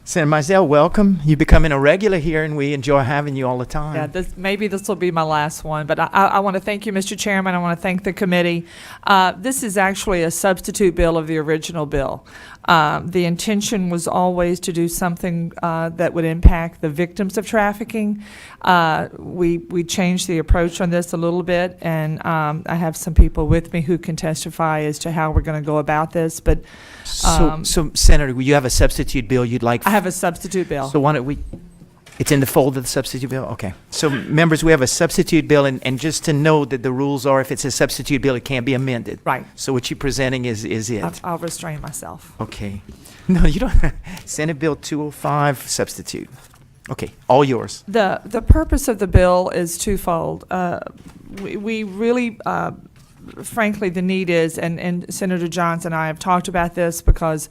Senator Mizell, welcome. You're becoming a regular here, and we enjoy having you all the time. Yeah, maybe this will be my last one, but I want to thank you, Mr. Chairman. I want to thank the committee. This is actually a substitute bill of the original bill. The intention was always to do something that would impact the victims of trafficking. We changed the approach on this a little bit, and I have some people with me who can testify as to how we're going to go about this. But so Senator, you have a substitute bill you'd like? I have a substitute bill. So why don't we? It's in the folder, the substitute bill? Okay. So, members, we have a substitute bill, and just to know that the rules are, if it's a substitute bill, it can't be amended. Right. So what you're presenting is it. I'll restrain myself. Okay. No, you don't. Senate Bill 205, substitute. Okay, all yours. The purpose of the bill is twofold. We really, frankly, the need is, and Senator Johnson and I have talked about this because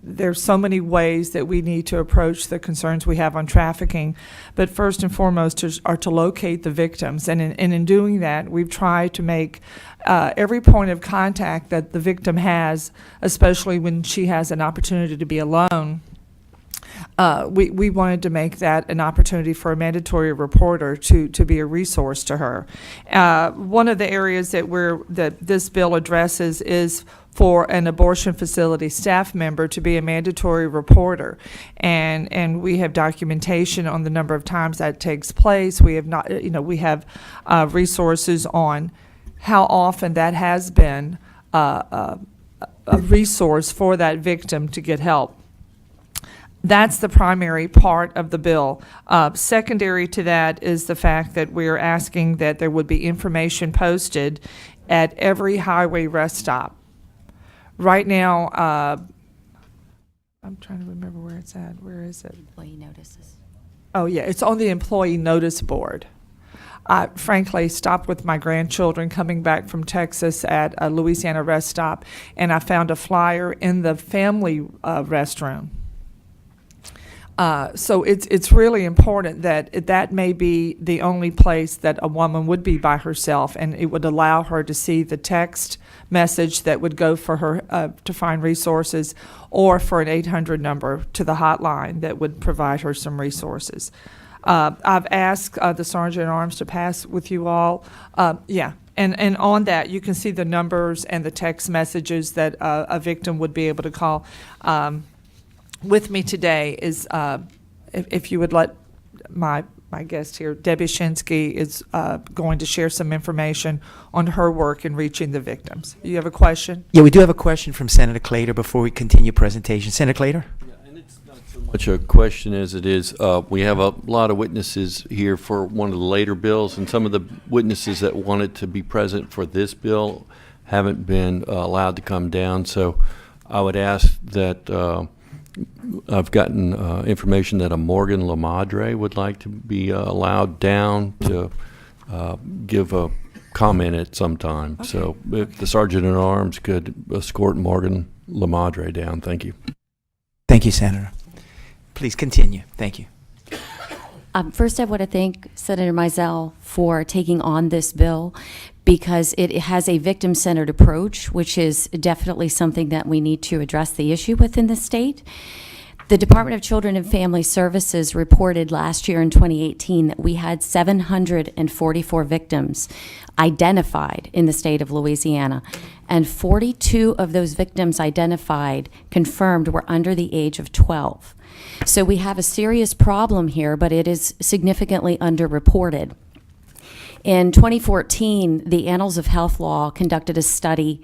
there's so many ways that we need to approach the concerns we have on trafficking. But first and foremost are to locate the victims. And in doing that, we've tried to make every point of contact that the victim has, especially when she has an opportunity to be alone, we wanted to make that an opportunity for a mandatory reporter to be a resource to her. One of the areas that this bill addresses is for an abortion facility staff member to be a mandatory reporter, and we have documentation on the number of times that takes place. We have not, we have resources on how often that has been a resource for that victim to get help. That's the primary part of the bill. Secondary to that is the fact that we're asking that there would be information posted at every highway rest stop. Right now, I'm trying to remember where it's at. Where is it? Employee notices. Oh, yeah, it's on the employee notice board. I frankly stopped with my grandchildren coming back from Texas at a Louisiana rest stop, and I found a flyer in the family restroom. So it's really important that may be the only place that a woman would be by herself, and it would allow her to see the text message that would go for her to find resources, or for an 800 number to the hotline that would provide her some resources. I've asked the Sergeant at Arms to pass with you all. And on that, you can see the numbers and the text messages that a victim would be able to call. With me today is, if you would let my guest here, Debbie Shinsky, is going to share some information on her work in reaching the victims. You have a question? Yeah, we do have a question from Senator Clater before we continue presentation. Senator Clater? Yeah, and it's not so much a question as it is, we have a lot of witnesses here for one of the later bills, and some of the witnesses that wanted to be present for this bill haven't been allowed to come down. So I would ask that I've gotten information that a Morgan LaMadre would like to be allowed down to give a comment at some time. Okay. So if the Sergeant at Arms could escort Morgan LaMadre down. Thank you. Thank you, Senator. Please continue. Thank you. First, I want to thank Senator Mizell for taking on this bill, because it has a victim-centered approach, which is definitely something that we need to address the issue within the state. The Department of Children and Family Services reported last year in 2018 that we had 744 victims identified in the state of Louisiana, and 42 of those victims identified confirmed were under the age of 12. So we have a serious problem here, but it is significantly underreported. In 2014, the Annals of Health Law conducted a study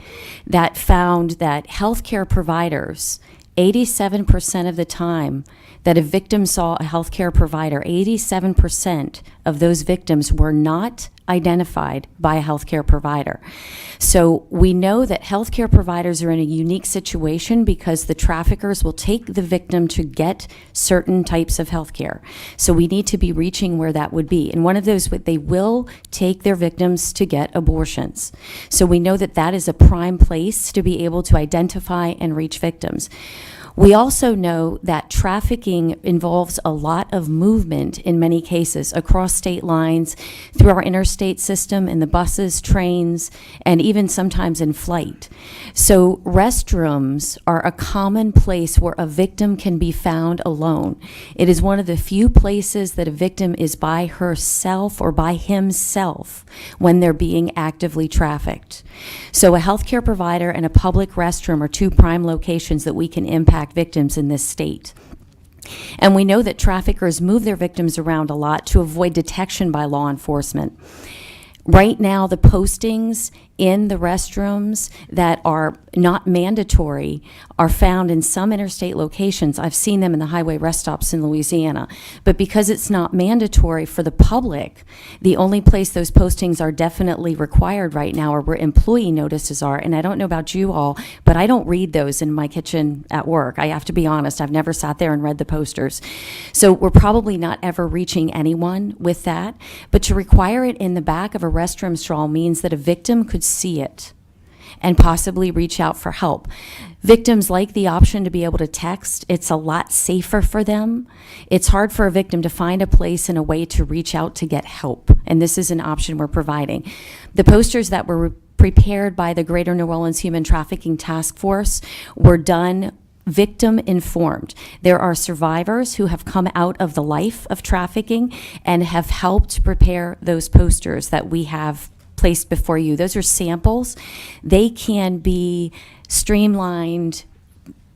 that found that healthcare providers, 87% of the time that a victim saw a healthcare provider, 87% of those victims were not identified by a healthcare provider. So we know that healthcare providers are in a unique situation because the traffickers will take the victim to get certain types of healthcare. So we need to be reaching where that would be. And one of those, they will take their victims to get abortions. So we know that that is a prime place to be able to identify and reach victims. We also know that trafficking involves a lot of movement in many cases across state lines, through our interstate system, in the buses, trains, and even sometimes in flight. So restrooms are a common place where a victim can be found alone. It is one of the few places that a victim is by herself or by himself when they're being actively trafficked. So a healthcare provider and a public restroom are two prime locations that we can impact victims in this state. And we know that traffickers move their victims around a lot to avoid detection by law enforcement. Right now, the postings in the restrooms that are not mandatory are found in some interstate locations. I've seen them in the highway rest stops in Louisiana. But because it's not mandatory for the public, the only place those postings are definitely required right now are where employee notices are. And I don't know about you all, but I don't read those in my kitchen at work. I have to be honest, I've never sat there and read the posters. So we're probably not ever reaching anyone with that. But to require it in the back of a restroom stall means that a victim could see it and possibly reach out for help. Victims like the option to be able to text. It's a lot safer for them. It's hard for a victim to find a place and a way to reach out to get help, and this is an option we're providing. The posters that were prepared by the Greater New Orleans Human Trafficking Task Force were done victim informed. There are survivors who have come out of the life of trafficking and have helped prepare those posters that we have placed before you. Those are samples. They can be streamlined,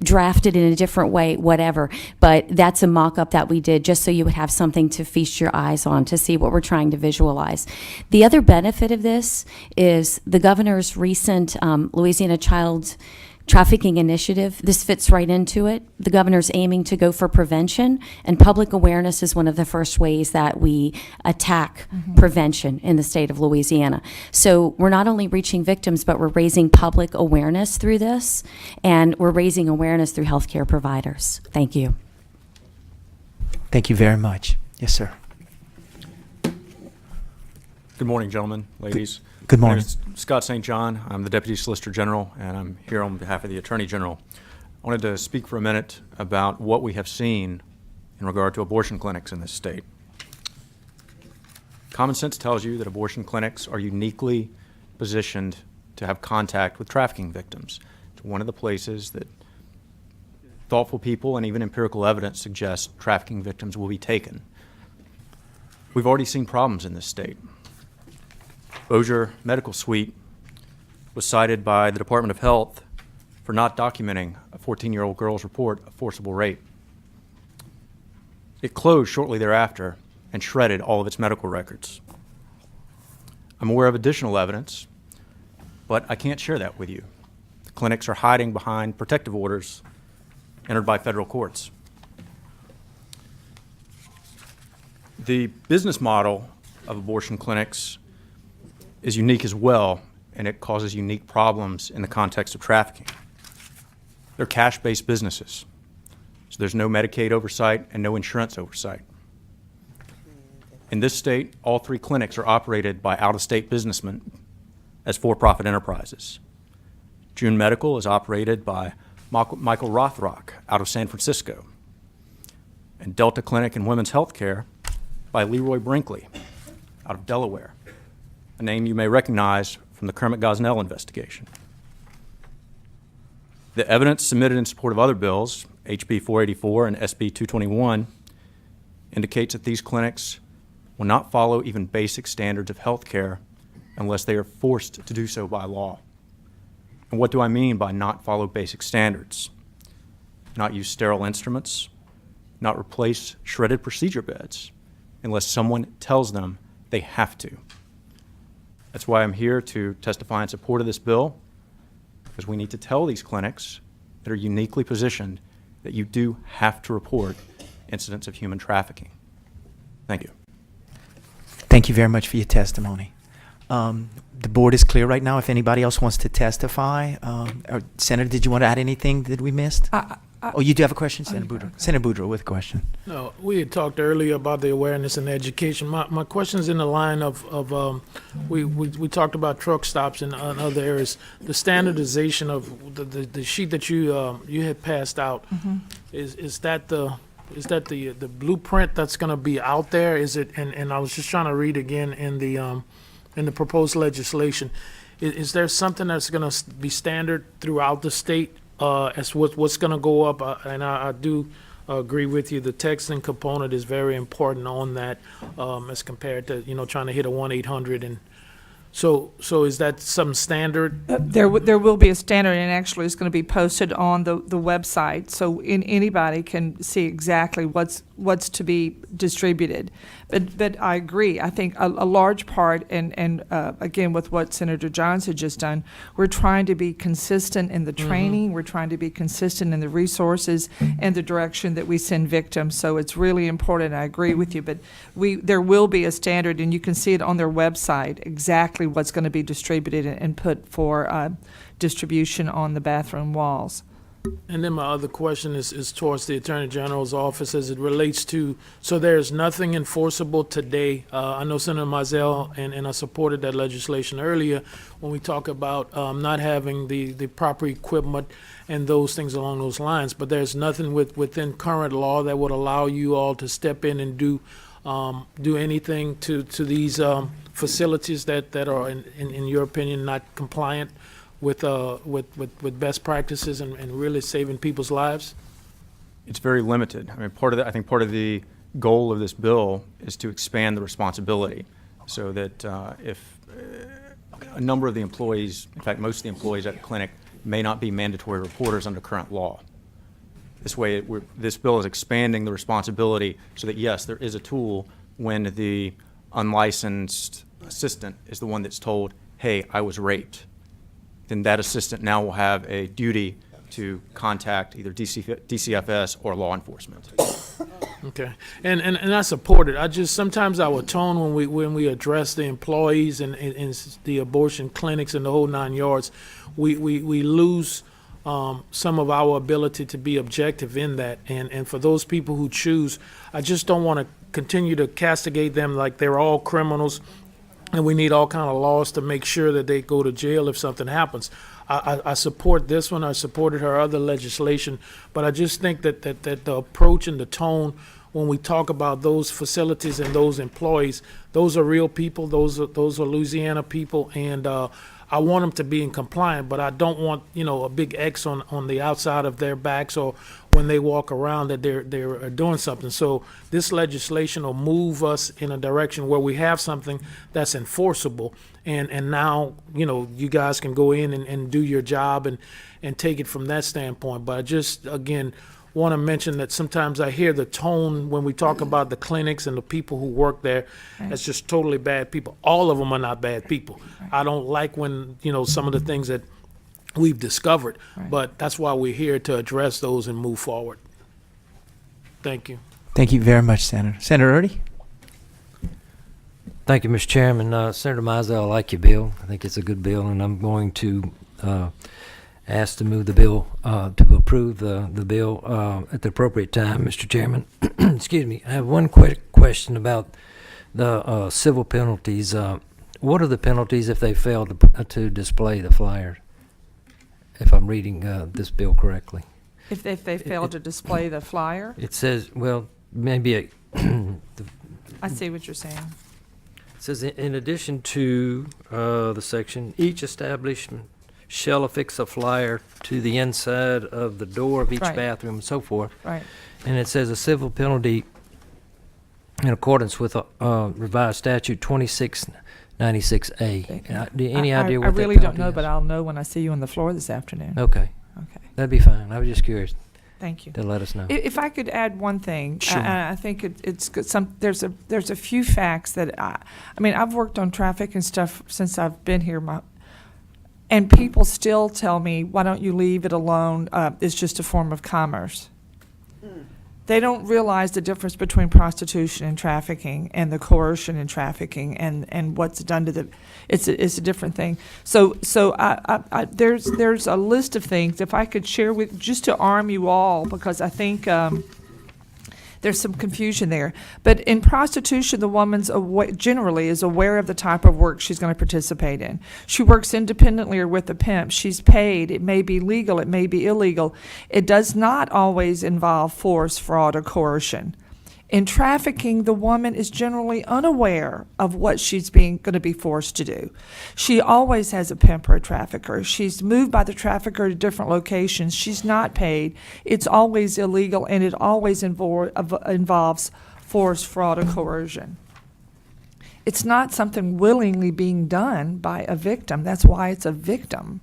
drafted in a different way, whatever. But that's a mock-up that we did just so you would have something to feast your eyes on to see what we're trying to visualize. The other benefit of this is the governor's recent Louisiana Child Trafficking Initiative. This fits right into it. The governor's aiming to go for prevention, and public awareness is one of the first ways that we attack prevention in the state of Louisiana. So we're not only reaching victims, but we're raising public awareness through this, and we're raising awareness through healthcare providers. Thank you. Thank you very much. Yes, sir. Good morning, gentlemen, ladies. Good morning. My name is Scott St. John. I'm the Deputy Solicitor General, and I'm here on behalf of the Attorney General. I wanted to speak for a minute about what we have seen in regard to abortion clinics in this state. Common sense tells you that abortion clinics are uniquely positioned to have contact with trafficking victims. It's one of the places that thoughtful people and even empirical evidence suggests trafficking victims will be taken. We've already seen problems in this state. Bossier Medical Suite was cited by the Department of Health for not documenting a 14-year-old girl's report of forcible rape. It closed shortly thereafter and shredded all of its medical records. I'm aware of additional evidence, but I can't share that with you. The clinics are hiding behind protective orders entered by federal courts. The business model of abortion clinics is unique as well, and it causes unique problems in the context of trafficking. They're cash-based businesses, so there's no Medicaid oversight and no insurance oversight. In this state, all three clinics are operated by out-of-state businessmen as for-profit enterprises. June Medical is operated by Michael Rothrock out of San Francisco, and Delta Clinic and Women's Health Care by Leroy Brinkley out of Delaware, a name you may recognize from the Kermit Gosnell investigation. The evidence submitted in support of other bills, HB 484 and SB 221, indicates that these clinics will not follow even basic standards of health care unless they are forced to do so by law. And what do I mean by not follow basic standards? Not use sterile instruments, not replace shredded procedure beds unless someone tells them they have to. That's why I'm here to testify in support of this bill, because we need to tell these clinics that are uniquely positioned that you do have to report incidents of human trafficking. Thank you. Thank you very much for your testimony. The board is clear right now. If anybody else wants to testify, Senator, did you want to add anything that we missed? Oh, you do have a question, Senator Boudreaux? Senator Boudreaux with a question. No, we had talked earlier about the awareness and education. My question's in the line of we talked about truck stops and other areas. The standardization of the sheet that you had passed out, is that the blueprint that's going to be out there? Is it? And I was just trying to read again in the proposed legislation. Is there something that's going to be standard throughout the state? As what's going to go up, and I do agree with you. The texting component is very important on that, as compared to trying to hit a 1-800 and so is that some standard? There will be a standard, and actually it's going to be posted on the website, so anybody can see exactly what's to be distributed. But I agree. I think a large part, and again with what Senator Johns had just done, we're trying to be consistent in the training. We're trying to be consistent in the resources and the direction that we send victims. So it's really important. I agree with you. But there will be a standard, and you can see it on their website exactly what's going to be distributed and put for distribution on the bathroom walls. And then my other question is towards the Attorney General's office as it relates to, so there's nothing enforceable today. I know Senator Mizell, and I supported that legislation earlier when we talk about not having the proper equipment and those things along those lines, but there's nothing within current law that would allow you all to step in and do anything to these facilities that are, in your opinion, not compliant with best practices and really saving people's lives? It's very limited. I mean, I think part of the goal of this bill is to expand the responsibility so that if a number of the employees, in fact, most of the employees at the clinic may not be mandatory reporters under current law. This way, this bill is expanding the responsibility so that, yes, there is a tool when the unlicensed assistant is the one that's told, hey, I was raped. Then that assistant now will have a duty to contact either DCFS or law enforcement. Okay, and I support it. Sometimes our tone when we address the employees and the abortion clinics and the whole 9 yards, we lose some of our ability to be objective in that. And for those people who choose, I just don't want to continue to castigate them like they're all criminals. And we need all kind of laws to make sure that they go to jail if something happens. I support this one. I supported her other legislation, but I just think that the approach and the tone when we talk about those facilities and those employees, those are real people. Those are Louisiana people, and I want them to be in compliance. But I don't want a big X on the outside of their backs or when they walk around that they're doing something. So this legislation will move us in a direction where we have something that's enforceable. And now, you guys can go in and do your job and take it from that standpoint. But I just, again, want to mention that sometimes I hear the tone when we talk about the clinics and the people who work there as just totally bad people. All of them are not bad people. I don't like when, some of the things that we've discovered, but that's why we're here to address those and move forward. Thank you. Thank you very much, Senator. Senator Erdy? Thank you, Mr. Chairman. Senator Mizell, I like your bill. I think it's a good bill, and I'm going to ask to move the bill, to approve the bill at the appropriate time, Mr. Chairman. Excuse me. I have one quick question about the civil penalties. What are the penalties if they fail to display the flyer, if I'm reading this bill correctly? If they fail to display the flyer? It says, well, maybe I see what you're saying. It says, in addition to the section, each establishment shall affix a flyer to the inside of the door of each bathroom and so forth. Right. And it says a civil penalty in accordance with revised statute 2696A. Any idea what I that really don't penalty know, is? but I'll know when I see you on the floor this afternoon. Okay, Okay. that'd be fine. I was just curious Thank you. to let us know. If I could add one thing, Sure. I think it's good. There's a few facts that I mean, I've worked on traffic and stuff since I've been here. And people still tell me, "Why don't you leave it alone? It's just a form of commerce." they don't realize the difference between prostitution and trafficking and the coercion in trafficking and what's done to the, it's a different thing. So there's a list of things, if I could share with, just to arm you all, because I think there's some confusion there. But in prostitution, the woman's generally is aware of the type of work she's going to participate in. She works independently or with a pimp. She's paid. It may be legal. It may be illegal. It does not always involve force, fraud, or coercion. In trafficking, the woman is generally unaware of what she's going to be forced to do. She always has a pimp or a trafficker. She's moved by the trafficker to different locations. She's not paid. It's always illegal, and it always involves force, fraud, or coercion. It's not something willingly being done by a victim. That's why it's a victim.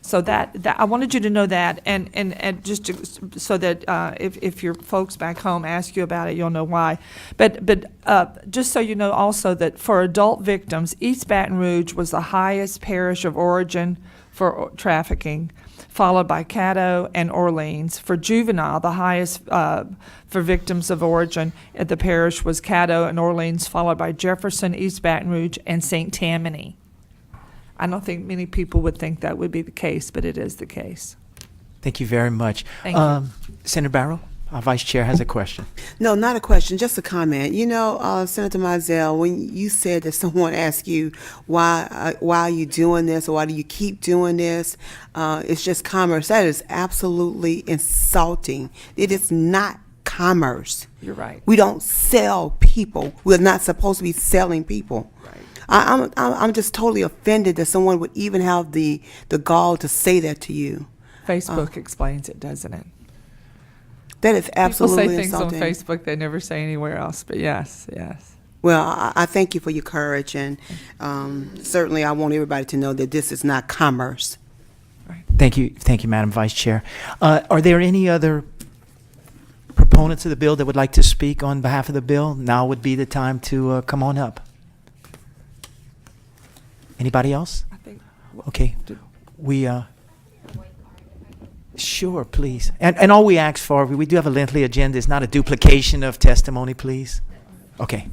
So that I wanted you to know that, and just so that if your folks back home ask you about it, you'll know why. But just so you know also that for adult victims, East Baton Rouge was the highest parish of origin for trafficking, followed by Caddo and Orleans. For juvenile, the highest for victims of origin at the parish was Caddo and Orleans, followed by Jefferson, East Baton Rouge, and St. Tammany. I don't think many people would think that would be the case, but it is the case. Thank you very much. Thank you. Senator Barrow, our Vice Chair, has a question. No, not a question, just a comment. You know, Senator Mizell, when you said that someone asked you why are you doing this, or why do you keep doing this, it's just commerce. That is absolutely insulting. It is not commerce. You're right. We don't sell people. We're not supposed to be selling people. Right. I'm just totally offended that someone would even have the gall to say that to you. Facebook explains it, doesn't it? That is absolutely People say things insulting. on Facebook they never say anywhere else, but yes. Well, I thank you for your courage, and certainly I want everybody to know that this is not commerce. Thank you, Madam Vice Chair. Are there any other proponents of the bill that would like to speak on behalf of the bill? Now would be the time to come on up. Anybody else? I think. Okay, we, sure, please. And all we ask for, we do have a lengthy agenda, it's not a duplication of testimony, please. Okay.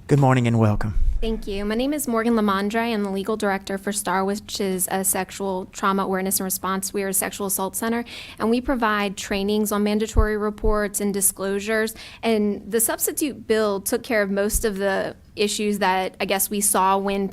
Good morning and welcome. Thank you. My name is Morgan Lamondre. I'm the legal director for STAR, which is a sexual trauma awareness and response. We are a sexual assault center, and we provide trainings on mandatory reports and disclosures. And the substitute bill took care of most of the issues that I guess we saw when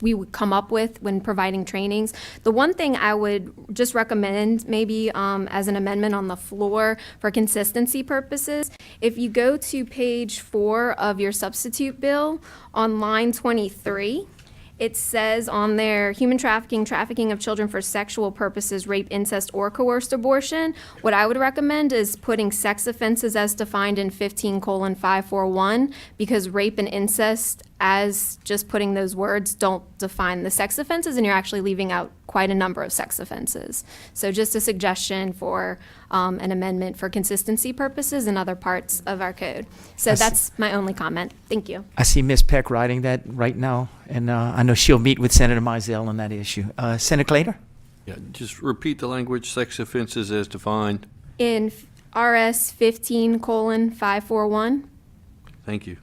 we would come up with when providing trainings. The one thing I would just recommend maybe as an amendment on the floor for consistency purposes, if you go to page 4 of your substitute bill on line 23, it says on there, human trafficking, trafficking of children for sexual purposes, rape, incest, or coerced abortion. What I would recommend is putting sex offenses as defined in 15:541, because rape and incest, as just putting those words, don't define the sex offenses, and you're actually leaving out quite a number of sex offenses. So just a suggestion for an amendment for consistency purposes in other parts of our code. So that's my only comment. Thank you. I see Ms. Peck writing that right now, and I know she'll meet with Senator Mizell on that issue. Senator Claytor? Yeah, just repeat the language, sex offenses as defined. In RS 15:541. Thank you.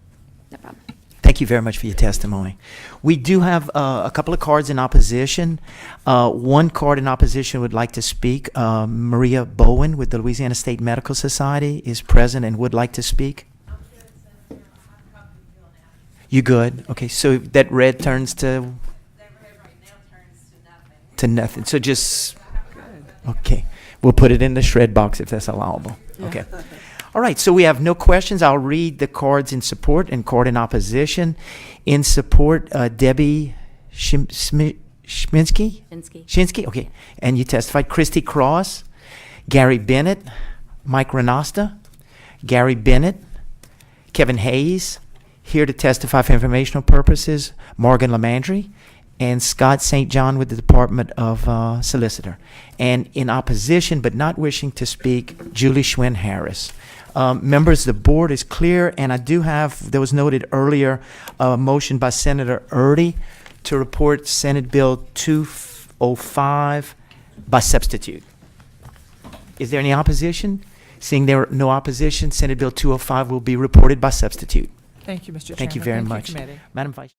No problem. Thank you very much for your testimony. We do have a couple of cards in opposition. One card in opposition would like to speak. Maria Bowen with the Louisiana State Medical Society is present and would like to speak. You good? Okay, so that red turns to? To nothing. So just, okay. We'll put it in the shred box if that's allowable. Okay. All right, so we have no questions. I'll read the cards in support and card in opposition. In support, Debbie Shinsky? Shinsky, okay. And you testified. Christy Cross, Gary Bennett, Mike Renasta, Gary Bennett, Kevin Hayes, here to testify for informational purposes, Morgan Lamandry, and Scott St. John with the Department of Solicitor. And in opposition, but not wishing to speak, Julie Schwinn Harris. Members, the board is clear, and I do have, there was noted earlier, a motion by Senator Erdy to report Senate Bill 205 by substitute. Is there any opposition? Seeing there no opposition, Senate Bill 205 will be reported by substitute. Thank you, Mr. Chairman. Thank you very much. committee. Madam Vice